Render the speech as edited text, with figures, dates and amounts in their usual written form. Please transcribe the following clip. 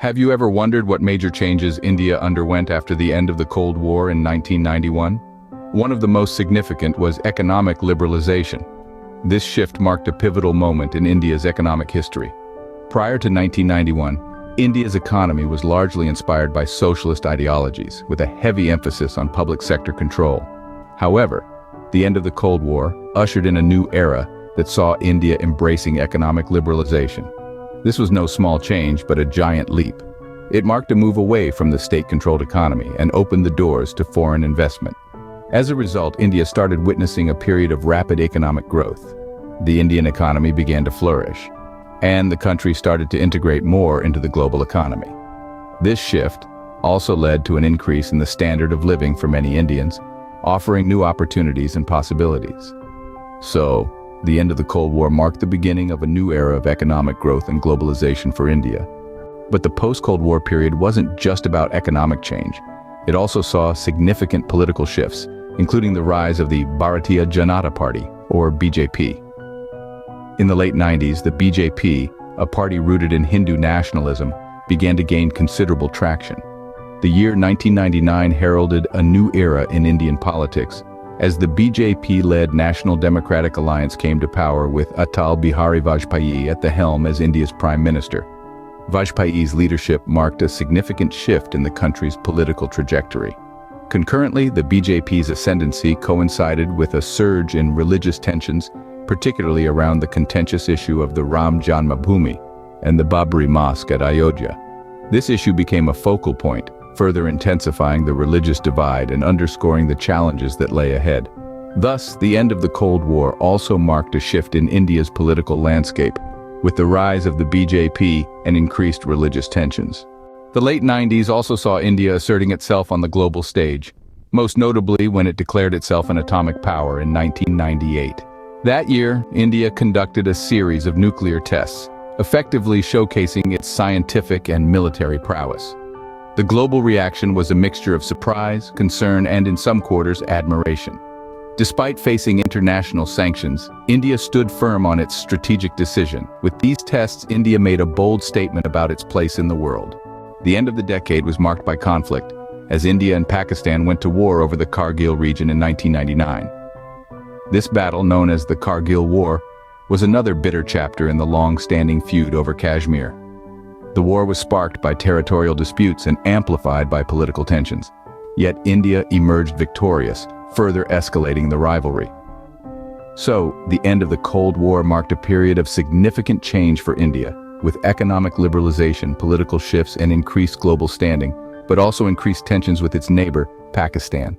Have you ever wondered what major changes India underwent after the end of the Cold War in 1991? One of the most significant was economic liberalization. This shift marked a pivotal moment in India's economic history. Prior to 1991, India's economy was largely inspired by socialist ideologies, with a heavy emphasis on public sector control. However, the end of the Cold War ushered in a new era that saw India embracing economic liberalization. This was no small change, but a giant leap. It marked a move away from the state-controlled economy and opened the doors to foreign investment. As a result, India started witnessing a period of rapid economic growth. The Indian economy began to flourish, and the country started to integrate more into the global economy. This shift also led to an increase in the standard of living for many Indians, offering new opportunities and possibilities. So, the end of the Cold War marked the beginning of a new era of economic growth and globalization for India. But the post-Cold War period wasn't just about economic change. It also saw significant political shifts, including the rise of the Bharatiya Janata Party, or BJP. In the late 90s, the BJP, a party rooted in Hindu nationalism, began to gain considerable traction. The year 1999 heralded a new era in Indian politics, as the BJP-led National Democratic Alliance came to power with Atal Bihari Vajpayee at the helm as India's Prime Minister. Vajpayee's leadership marked a significant shift in the country's political trajectory. Concurrently, the BJP's ascendancy coincided with a surge in religious tensions, particularly around the contentious issue of the Ram Janmabhoomi and the Babri Mosque at Ayodhya. This issue became a focal point, further intensifying the religious divide and underscoring the challenges that lay ahead. Thus, the end of the Cold War also marked a shift in India's political landscape, with the rise of the BJP and increased religious tensions. The late 90s also saw India asserting itself on the global stage, most notably when it declared itself an atomic power in 1998. That year, India conducted a series of nuclear tests, effectively showcasing its scientific and military prowess. The global reaction was a mixture of surprise, concern, and in some quarters, admiration. Despite facing international sanctions, India stood firm on its strategic decision. With these tests, India made a bold statement about its place in the world. The end of the decade was marked by conflict, as India and Pakistan went to war over the Kargil region in 1999. This battle, known as the Kargil War, was another bitter chapter in the long-standing feud over Kashmir. The war was sparked by territorial disputes and amplified by political tensions. Yet India emerged victorious, further escalating the rivalry. So, the end of the Cold War marked a period of significant change for India, with economic liberalization, political shifts, and increased global standing, but also increased tensions with its neighbor, Pakistan.